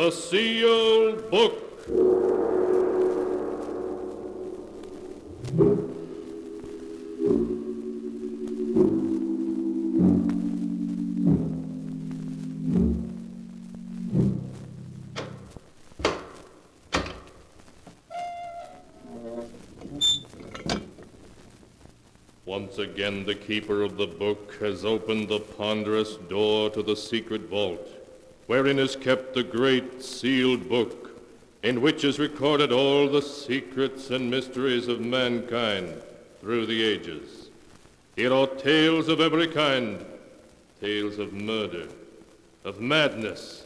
The Sealed Book. Once again, the keeper of the book has opened the ponderous door to the secret vault, wherein is kept the great sealed book, in which is recorded all the secrets and mysteries of mankind through the ages. Here are tales of every kind, tales of murder, of madness,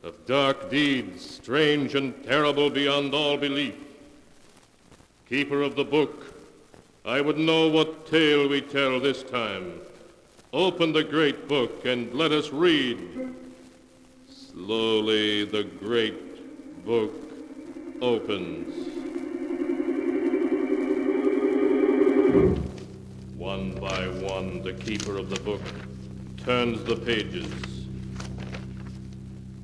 of dark deeds, strange and terrible beyond all belief. Keeper of the book, I would know what tale we tell this time. Open the great book and let us read. Slowly the great book opens. One by one, the keeper of the book turns the pages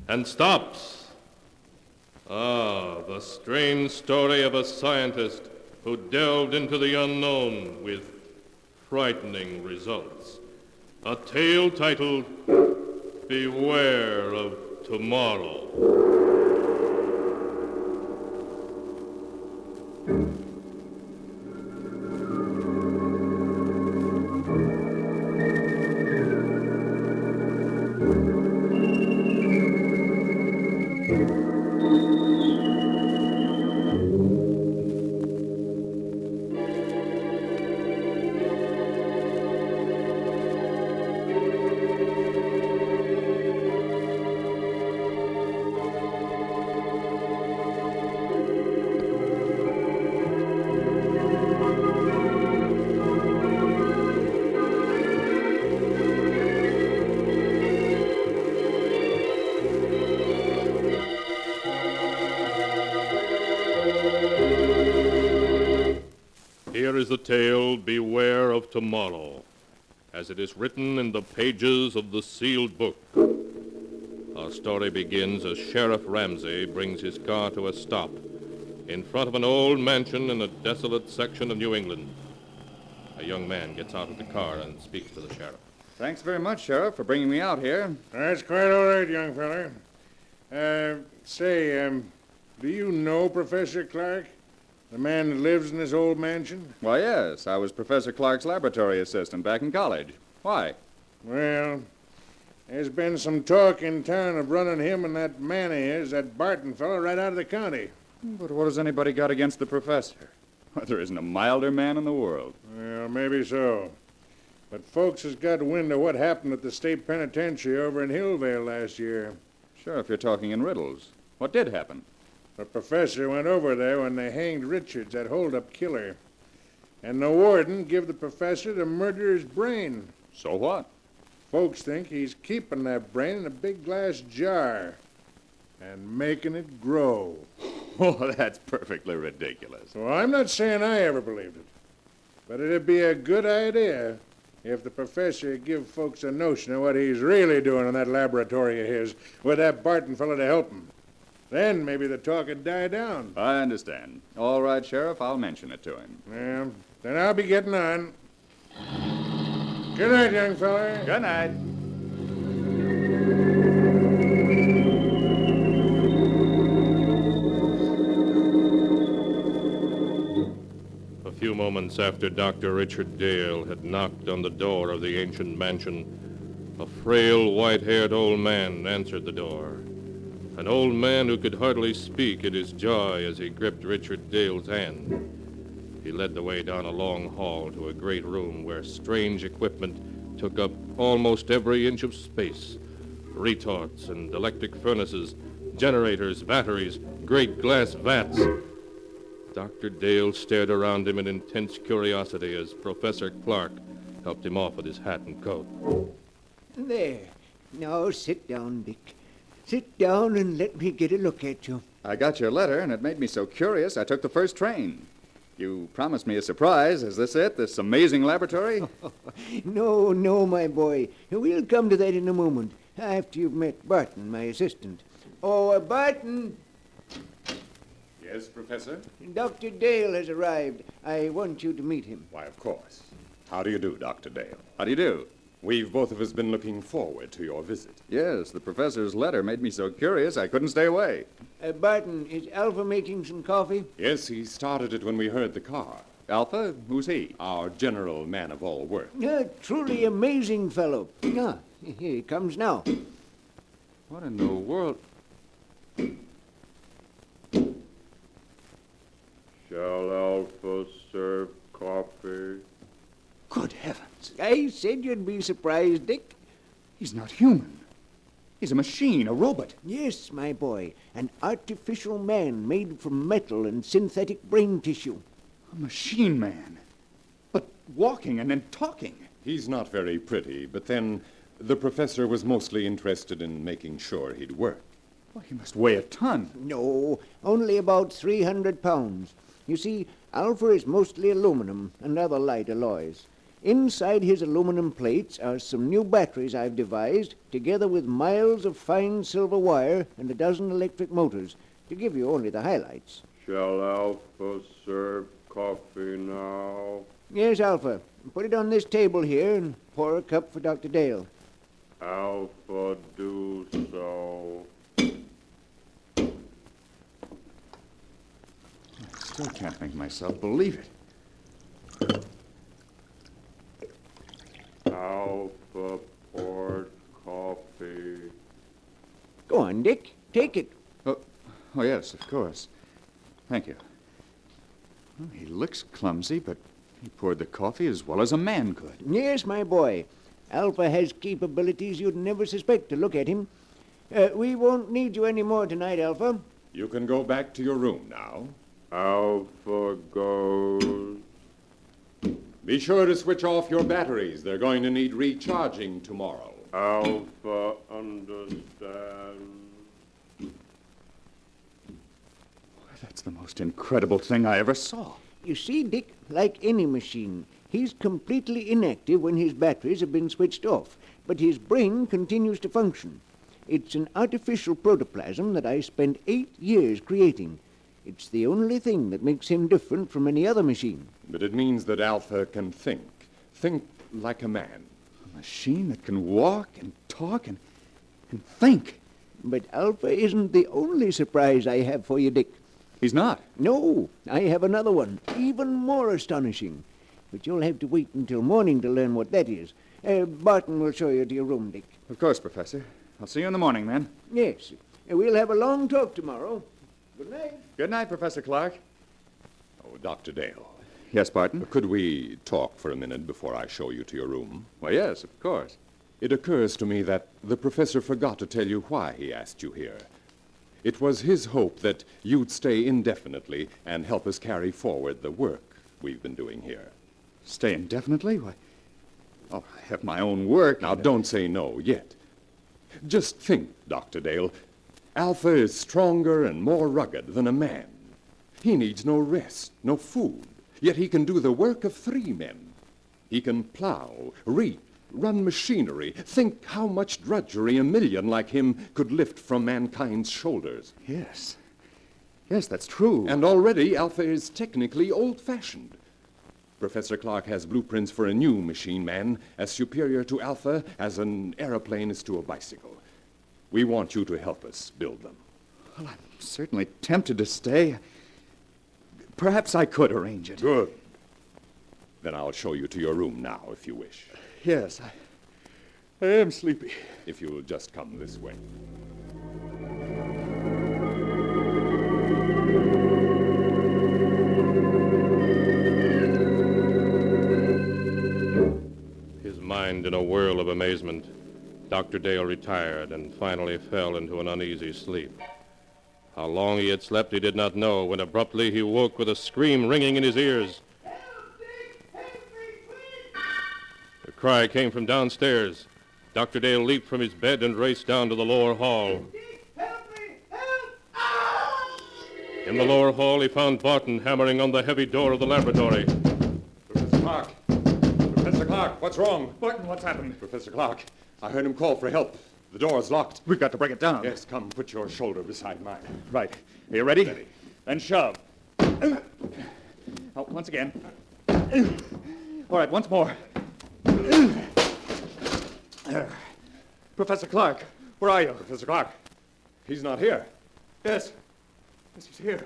and stops. The strange story of a scientist who delved into the unknown with frightening results. A tale titled, Beware of Tomorrow. Here is the tale, Beware of Tomorrow, as it is written in the pages of the sealed book. Our story begins as Sheriff Ramsey brings his car to a stop in front of an old mansion in a desolate section of New England. A young man gets out of the car and speaks to the sheriff. Thanks very much, Sheriff, for bringing me out here. That's quite all right, young feller. Do you know Professor Clark? The man that lives in this old mansion? Why, yes. I was Professor Clark's laboratory assistant back in college. Why? Well, there's been some talk in town of running him and that man of his, that Barton fellow, right out of the county. But what has anybody got against the professor? Well, there isn't a milder man in the world. Well, maybe so. But folks has got wind of what happened at the state penitentiary over in Hillvale last year. Sure, if you're talking in riddles. What did happen? The professor went over there when they hanged Richards, that hold-up killer. And the warden give the professor the murderer's brain. So what? Folks think he's keeping that brain in a big glass jar and making it grow. Oh, that's perfectly ridiculous. Well, I'm not saying I ever believed it. But it'd be a good idea if the professor give folks a notion of what he's really doing in that laboratory of his with that Barton fellow to help him. Then maybe the talk would die down. I understand. All right, Sheriff, I'll mention it to him. Yeah, then I'll be getting on. Good night, young fella. Good night. A few moments after Dr. Richard Dale had knocked on the door of the ancient mansion, a frail, white-haired old man answered the door. An old man who could hardly speak in his joy as he gripped Richard Dale's hand. He led the way down a long hall to a great room where strange equipment took up almost every inch of space. Retorts and electric furnaces, generators, batteries, great glass vats. Dr. Dale stared around him in intense curiosity as Professor Clark helped him off with his hat and coat. There. Now sit down, Dick. Sit down and let me get a look at you. I got your letter, and it made me so curious I took the first train. You promised me a surprise. Is this it, this amazing laboratory? No, my boy. We'll come to that in a moment, after you've met Barton, my assistant. Oh, Barton, Yes, Professor? Dr. Dale has arrived. I want you to meet him. Why, of course. How do you do, Dr. Dale? How do you do? We've both of us been looking forward to your visit. Yes, the professor's letter made me so curious I couldn't stay away. Barton, is Alpha making some coffee? Yes, he started it when we heard the car. Alpha? Who's he? Our general man of all work. Truly amazing fellow. Ah, here he comes now. What in the world? Shall Alpha serve coffee? Good heavens. I said you'd be surprised, Dick. He's not human. He's a machine, a robot. Yes, my boy, an artificial man made from metal and synthetic brain tissue. A machine man. But walking and then talking. He's not very pretty, but then the professor was mostly interested in making sure he'd work. Well, he must weigh a ton. No, only about 300 pounds. You see, Alpha is mostly aluminum and other light alloys. Inside his aluminum plates are some new batteries I've devised, together with miles of fine silver wire and a dozen electric motors, to give you only the highlights. Shall Alpha serve coffee now? Yes, Alpha. Put it on this table here and pour a cup for Dr. Dale. Alpha do so. I still can't make myself believe it. Alpha poured coffee. Go on, Dick. Take it. Oh, yes, of course. Thank you. Well, he looks clumsy, but he poured the coffee as well as a man could. Yes, my boy. Alpha has capabilities you'd never suspect to look at him. We won't need you any more tonight, Alpha. You can go back to your room now. Alpha goes. Be sure to switch off your batteries. They're going to need recharging tomorrow. Alpha understands. That's the most incredible thing I ever saw. You see, Dick, like any machine, he's completely inactive when his batteries have been switched off, but his brain continues to function. It's an artificial protoplasm that I spent 8 years creating. It's the only thing that makes him different from any other machine. But it means that Alpha can think. Think like a man. A machine that can walk and talk and think. But Alpha isn't the only surprise I have for you, Dick. He's not. No, I have another one, even more astonishing. But you'll have to wait until morning to learn what that is. Barton will show you to your room, Dick. Of course, Professor. I'll see you in the morning, then. Yes, we'll have a long talk tomorrow. Good night. Good night, Professor Clark. Oh, Dr. Dale, Yes, Barton? could we talk for a minute before I show you to your room? Well, yes, of course. It occurs to me that the professor forgot to tell you why he asked you here. It was his hope that you'd stay indefinitely and help us carry forward the work we've been doing here. Stay indefinitely? Why? Oh, I have my own work. Now, don't say no yet. Just think, Dr. Dale. Alpha is stronger and more rugged than a man. He needs no rest, no food, yet he can do the work of 3 men. He can plow, reap, run machinery. Think how much drudgery a million like him could lift from mankind's shoulders. Yes. Yes, that's true. And already Alpha is technically old-fashioned. Professor Clark has blueprints for a new machine man as superior to Alpha as an aeroplane is to a bicycle. We want you to help us build them. Well, I'm certainly tempted to stay. Perhaps I could arrange it. Good. Then I'll show you to your room now, if you wish. Yes, I am sleepy. If you'll just come this way. His mind in a whirl of amazement, Dr. Dale retired and finally fell into an uneasy sleep. How long he had slept he did not know when abruptly he woke with a scream ringing in his ears. The cry came from downstairs. Dr. Dale leaped from his bed and raced down to the lower hall. In the lower hall, he found Barton hammering on the heavy door of the laboratory. Professor Clark! Professor Clark, what's wrong? Barton, what's happened? Professor Clark, I heard him call for help. The door's locked. We've got to break it down. Yes, come, put your shoulder beside mine. Right. Are you ready? Ready. Then shove. Oh, once again. All right, once more. Professor Clark, where are you? Professor Clark, he's not here. Yes. Yes, he's here.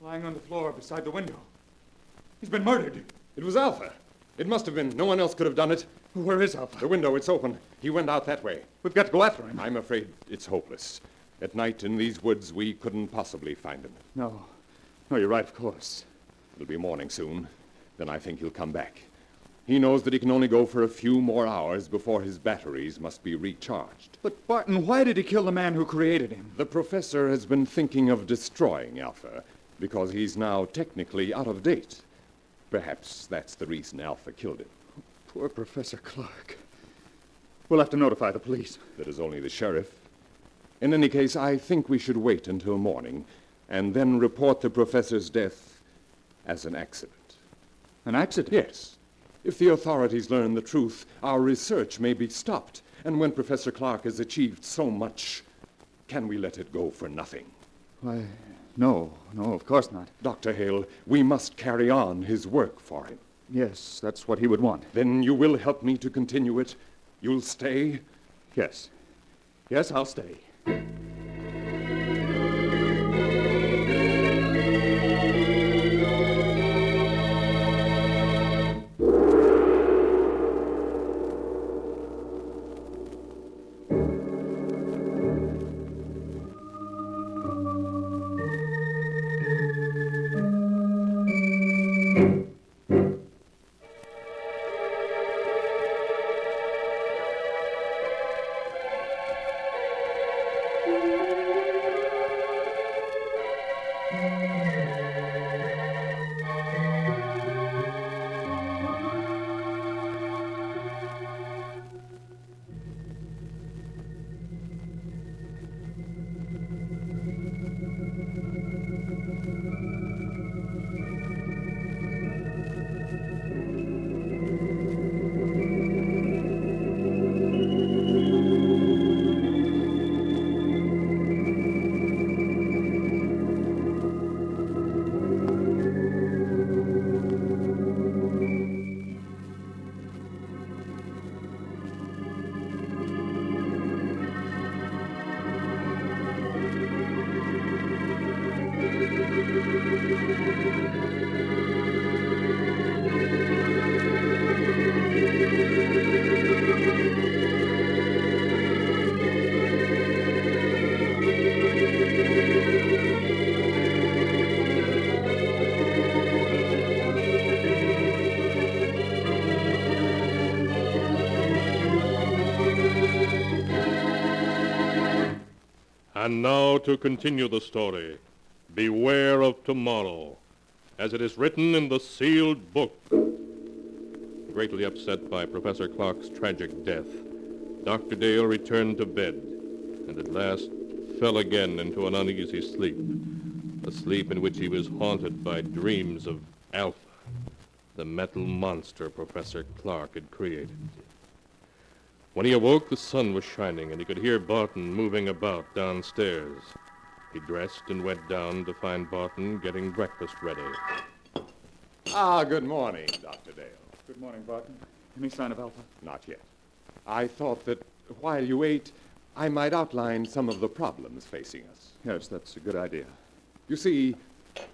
Lying on the floor beside the window. He's been murdered. It was Alpha. It must have been. No one else could have done it. Where is Alpha? The window, it's open. He went out that way. We've got to go after him. I'm afraid it's hopeless. At night in these woods, we couldn't possibly find him. No. No, you're right, of course. It'll be morning soon. Then I think he'll come back. He knows that he can only go for a few more hours before his batteries must be recharged. But Barton, why did he kill the man who created him? The professor has been thinking of destroying Alpha because he's now technically out of date. Perhaps that's the reason Alpha killed him. Poor Professor Clark. We'll have to notify the police. That is only the sheriff. In any case, I think we should wait until morning and then report the professor's death as an accident. An accident? Yes. If the authorities learn the truth, our research may be stopped. And when Professor Clark has achieved so much, can we let it go for nothing? Why, no, of course not. Dr. Hale, we must carry on his work for him. Yes, that's what he would want. Then you will help me to continue it? You'll stay? Yes. Yes, I'll stay. And now to continue the story. Beware of tomorrow, as it is written in the sealed book. Greatly upset by Professor Clark's tragic death, Dr. Dale returned to bed and at last fell again into an uneasy sleep, a sleep in which he was haunted by dreams of Alpha, the metal monster Professor Clark had created. When he awoke, the sun was shining, and he could hear Barton moving about downstairs. He dressed and went down to find Barton getting breakfast ready. Ah, good morning, Dr. Dale. Good morning, Barton. Any sign of Alpha? Not yet. I thought that while you ate, I might outline some of the problems facing us. Yes, that's a good idea. You see,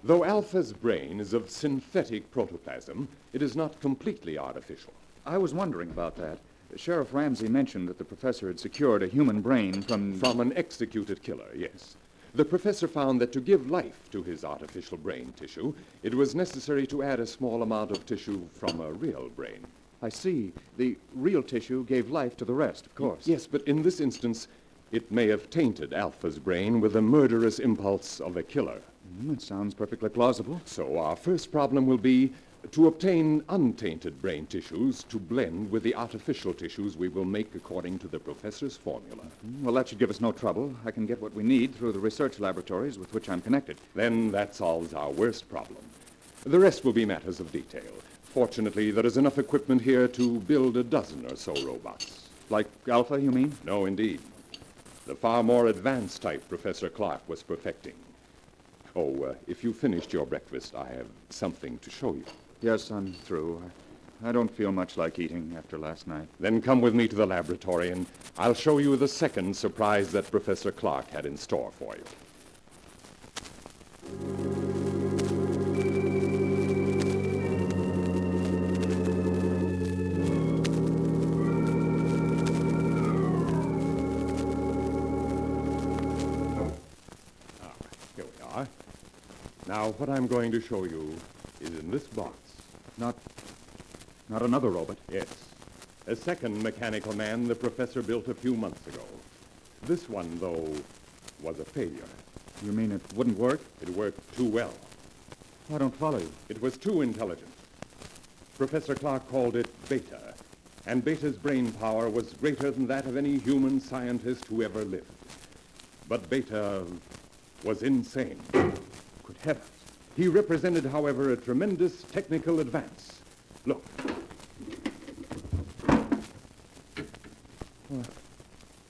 though Alpha's brain is of synthetic protoplasm, it is not completely artificial. I was wondering about that. Sheriff Ramsey mentioned that the professor had secured a human brain From an executed killer, yes. The professor found that to give life to his artificial brain tissue, it was necessary to add a small amount of tissue from a real brain. I see. The real tissue gave life to the rest, of course. Yes, but in this instance, it may have tainted Alpha's brain with the murderous impulse of a killer. It sounds perfectly plausible. So our first problem will be to obtain untainted brain tissues to blend with the artificial tissues we will make according to the professor's formula. Well, that should give us no trouble. I can get what we need through the research laboratories with which I'm connected. Then that solves our worst problem. The rest will be matters of detail. Fortunately, there is enough equipment here to build a dozen or so robots. Like Alpha, you mean? No, indeed. The far more advanced type Professor Clark was perfecting. Oh, if you finished your breakfast, I have something to show you. Yes, I'm through. I don't feel much like eating after last night. Then come with me to the laboratory, and I'll show you the second surprise that Professor Clark had in store for you. Here we are. Now, what I'm going to show you is in this box. Not another robot. Yes. A second mechanical man the professor built a few months ago. This one, though, was a failure. You mean it wouldn't work? It worked too well. I don't follow you. It was too intelligent. Professor Clark called it Beta, and Beta's brain power was greater than that of any human scientist who ever lived. But Beta was insane. Good heavens. He represented, however, a tremendous technical advance. Look.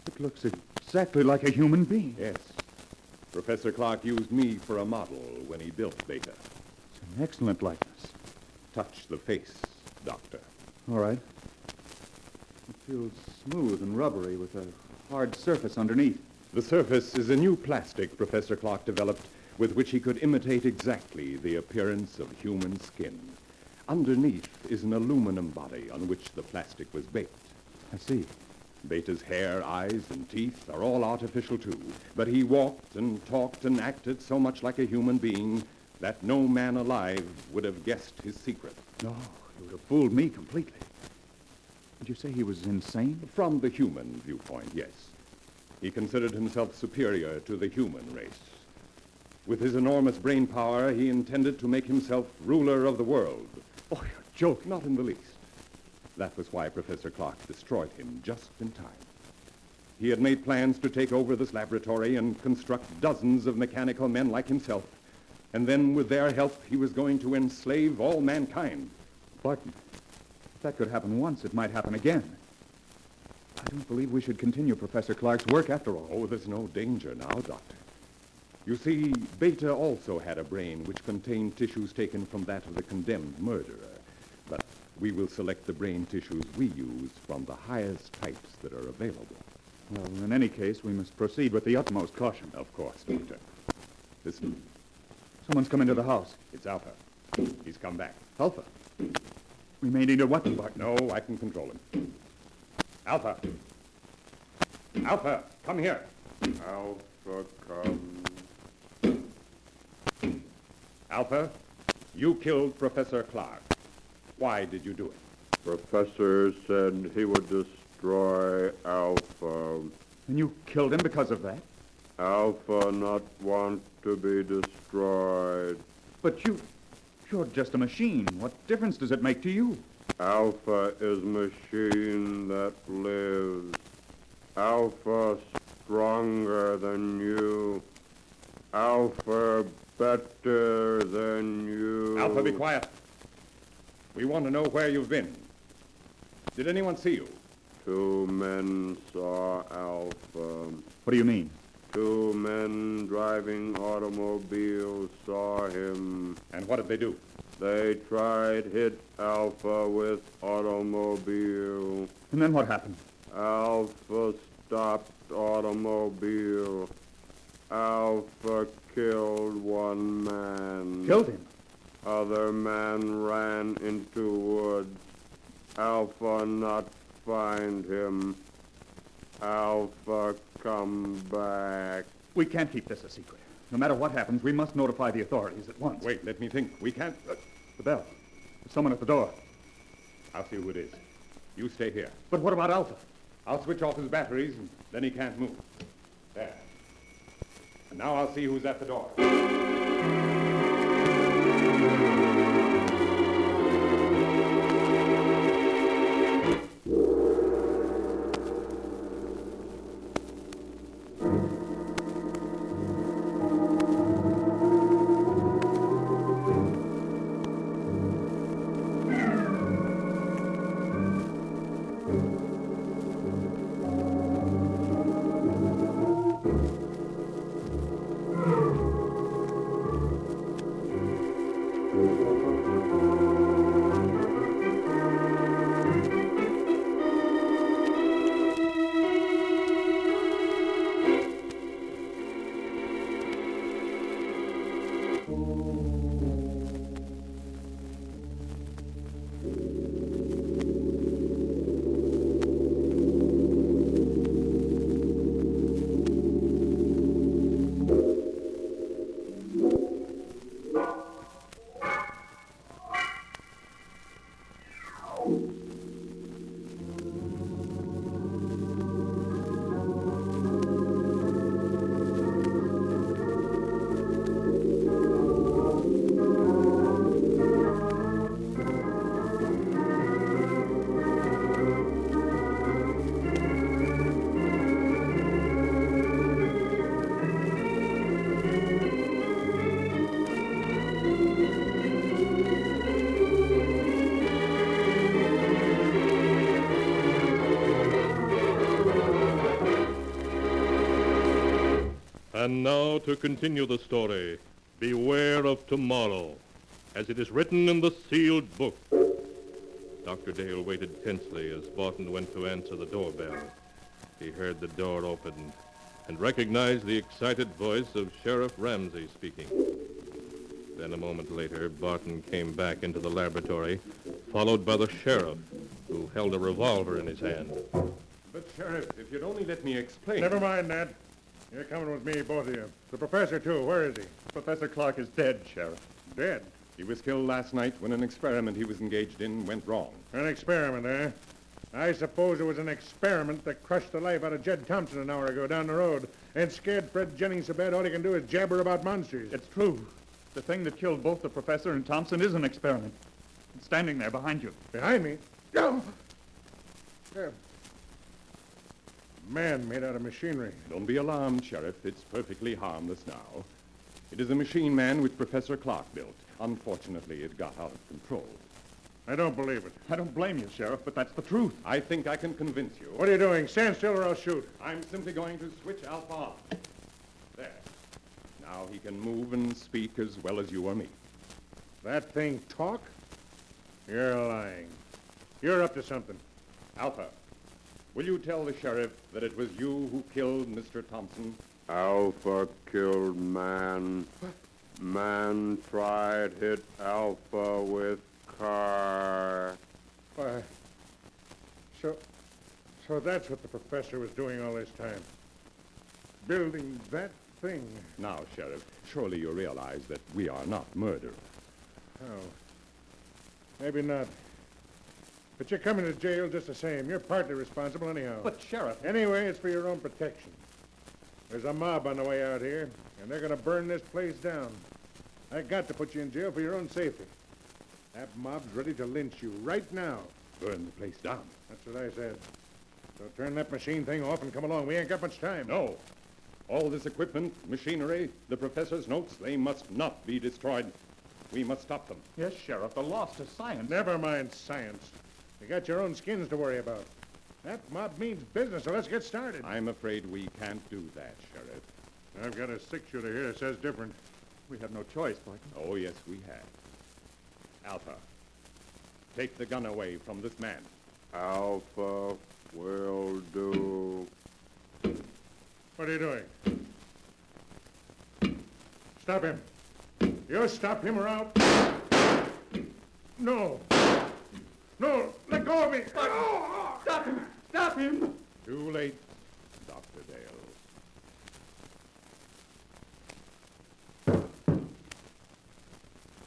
It looks exactly like a human being. Yes. Professor Clark used me for a model when he built Beta. It's an excellent likeness. Touch the face, Doctor. All right. It feels smooth and rubbery with a hard surface underneath. The surface is a new plastic Professor Clark developed with which he could imitate exactly the appearance of human skin. Underneath is an aluminum body on which the plastic was baked. I see. Beta's hair, eyes, and teeth are all artificial too, but he walked and talked and acted so much like a human being that no man alive would have guessed his secret. No, you would have fooled me completely. Did you say he was insane? From the human viewpoint, yes. He considered himself superior to the human race. With his enormous brain power, he intended to make himself ruler of the world. Oh, you're joking. Not in the least. That was why Professor Clark destroyed him just in time. He had made plans to take over this laboratory and construct dozens of mechanical men like himself. And then, with their help, he was going to enslave all mankind. Barton, if that could happen once, it might happen again. I don't believe we should continue Professor Clark's work after all. Oh, there's no danger now, Doctor. You see, Beta also had a brain which contained tissues taken from that of the condemned murderer. But we will select the brain tissues we use from the highest types that are available. Well, in any case, we must proceed with the utmost caution. Of course, Doctor. Listen, Someone's come into the house. it's Alpha. He's come back. Alpha. We may need a weapon, Barton. No, I can control him. Alpha. Alpha, come here. Alpha comes. Alpha, you killed Professor Clark. Why did you do it? Professor said he would destroy Alpha. And you killed him because of that? Alpha not want to be destroyed. But you're just a machine. What difference does it make to you? Alpha is machine that lives. Alpha stronger than you. Alpha better than you. Alpha, be quiet. We want to know where you've been. Did anyone see you? 2 men saw Alpha. What do you mean? 2 men driving automobiles saw him. And what did they do? They tried hit Alpha with automobile. And then what happened? Alpha stopped automobile. Alpha killed 1 man. Killed him? Other man ran into woods. Alpha not find him. Alpha come back. We can't keep this a secret. No matter what happens, we must notify the authorities at once. Wait, let me think. We can't... The bell. There's someone at the door. I'll see who it is. You stay here. But what about Alpha? I'll switch off his batteries, and then he can't move. There. And now I'll see who's at the door. And now to continue the story. Beware of tomorrow, as it is written in the sealed book. Dr. Dale waited tensely as Barton went to answer the doorbell. He heard the door open and recognized the excited voice of Sheriff Ramsey speaking. Then a moment later, Barton came back into the laboratory, followed by the sheriff, who held a revolver in his hand. But, Sheriff, if you'd only let me explain... Never mind that. You're coming with me, both of you. The professor, too. Where is he? Professor Clark is dead, Sheriff. Dead. He was killed last night when an experiment he was engaged in went wrong. An experiment, eh? I suppose it was an experiment that crushed the life out of Jed Thompson an hour ago down the road and scared Fred Jennings so bad all he can do is jabber about monsters. It's true. The thing that killed both the professor and Thompson is an experiment. It's standing there behind you. Behind me? Oh! Yeah. Man made out of machinery. Don't be alarmed, Sheriff. It's perfectly harmless now. It is a machine man which Professor Clark built. Unfortunately, it got out of control. I don't believe it. I don't blame you, Sheriff, but that's the truth. I think I can convince you. What are you doing? Stand still or I'll shoot. I'm simply going to switch Alpha on. There. Now he can move and speak as well as you or me. That thing talk? You're lying. You're up to something. Alpha, will you tell the sheriff that it was you who killed Mr. Thompson? Alpha killed man. Man tried hit Alpha with car. Why, so that's what the professor was doing all this time. Building that thing. Now, Sheriff, surely you realize that we are not murderers. Oh. Maybe not. But you're coming to jail just the same. You're partly responsible anyhow. But, Sheriff... Anyway, it's for your own protection. There's a mob on the way out here, and they're going to burn this place down. I got to put you in jail for your own safety. That mob's ready to lynch you right now. Burn the place down. That's what I said. So turn that machine thing off and come along. We ain't got much time. No. All this equipment, machinery, the professor's notes, they must not be destroyed. We must stop them. Yes, Sheriff, the loss to science. Never mind science. You got your own skins to worry about. That mob means business, so let's get started. I'm afraid we can't do that, Sheriff. I've got a six-shooter here that says different. We have no choice, Barton. Oh, yes, we have. Alpha, take the gun away from this man. Alpha will do. What are you doing? Stop him. You stop him or I'll... No. No, let go of me. Stop him! Stop him! Too late, Dr. Dale.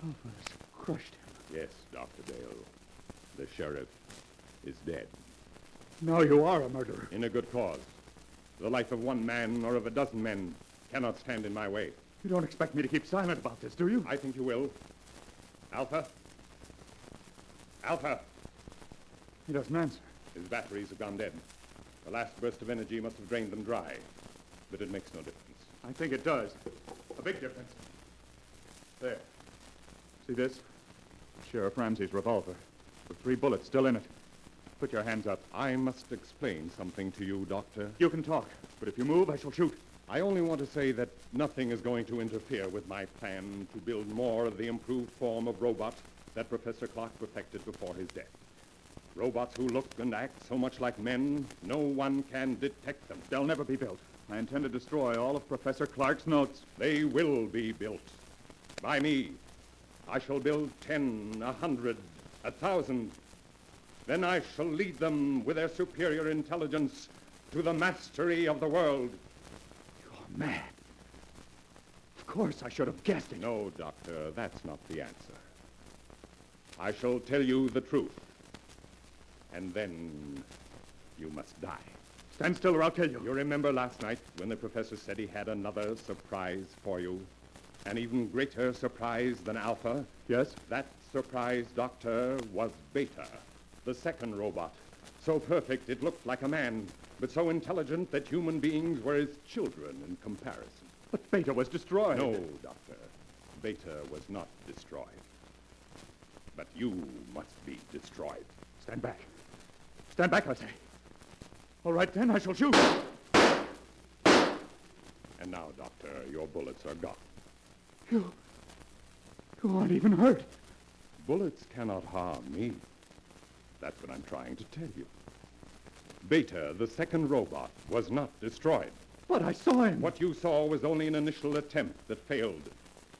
Alpha's crushed him. Yes, Dr. Dale. The sheriff is dead. Now you are a murderer. In a good cause. The life of one man or of a dozen men cannot stand in my way. You don't expect me to keep silent about this, do you? I think you will. Alpha? Alpha! He doesn't answer. His batteries have gone dead. The last burst of energy must have drained them dry. But it makes no difference. I think it does. A big difference. There. See this? Sheriff Ramsey's revolver. With 3 bullets still in it. Put your hands up. I must explain something to you, Doctor. You can talk, but if you move, I shall shoot. I only want to say that nothing is going to interfere with my plan to build more of the improved form of robot that Professor Clark perfected before his death. Robots who look and act so much like men, no one can detect them. They'll never be built. I intend to destroy all of Professor Clark's notes. They will be built. By me. I shall build 10, 100, 1,000. Then I shall lead them with their superior intelligence to the mastery of the world. You're mad. Of course, I should have guessed it. No, Doctor, that's not the answer. I shall tell you the truth. And then you must die. Stand still or I'll kill you. You remember last night when the professor said he had another surprise for you? An even greater surprise than Alpha? Yes? That surprise, Doctor, was Beta, the second robot. So perfect it looked like a man, but so intelligent that human beings were his children in comparison. But Beta was destroyed. No, Doctor. Beta was not destroyed. But you must be destroyed. Stand back. Stand back, I say. All right, then, I shall shoot. And now, Doctor, your bullets are gone. You aren't even hurt. Bullets cannot harm me. That's what I'm trying to tell you. Beta, the second robot, was not destroyed. But I saw him. What you saw was only an initial attempt that failed.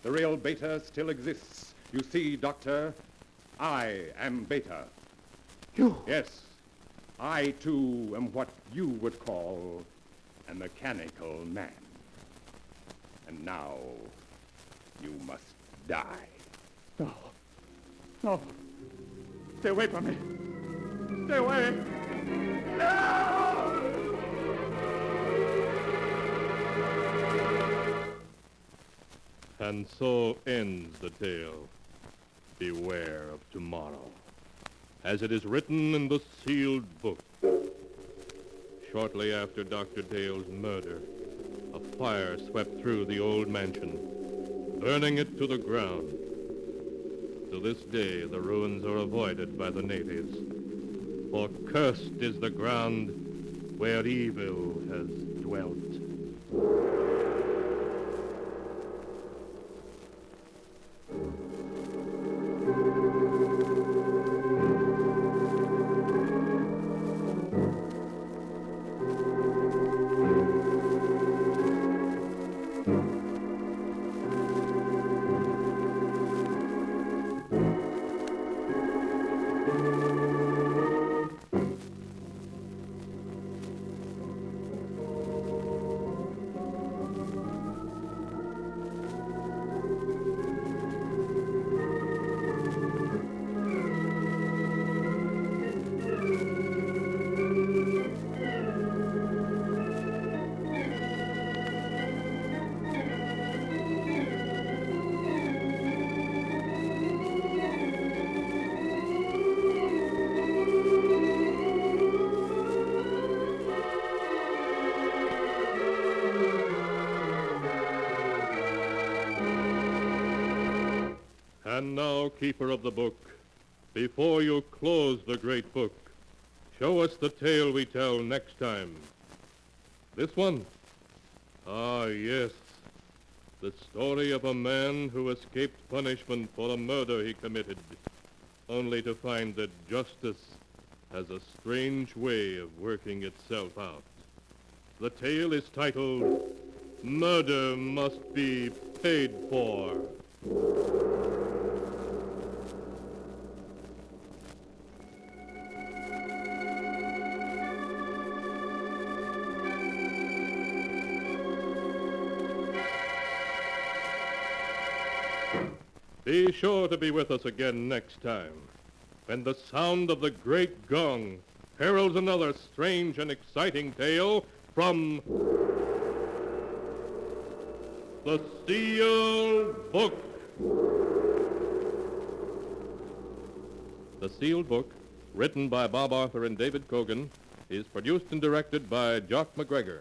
The real Beta still exists. You see, Doctor, I am Beta. You? Yes, I, too, am what you would call a mechanical man. And now, you must die. No. No. Stay away from me. Stay away. No! And so ends the tale. Beware of tomorrow, as it is written in the sealed book. Shortly after Dr. Dale's murder, a fire swept through the old mansion, burning it to the ground. To this day, the ruins are avoided by the natives, for cursed is the ground where evil has dwelt. And now, keeper of the book, before you close the great book, show us the tale we tell next time. This one? Ah, yes. The story of a man who escaped punishment for a murder he committed, only to find that justice has a strange way of working itself out. The tale is titled, Murder Must Be Paid For. Be sure to be with us again next time, when the sound of the great gong heralds another strange and exciting tale from the Sealed Book. The Sealed Book, written by Bob Arthur and David Cogan, is produced and directed by Jock McGregor.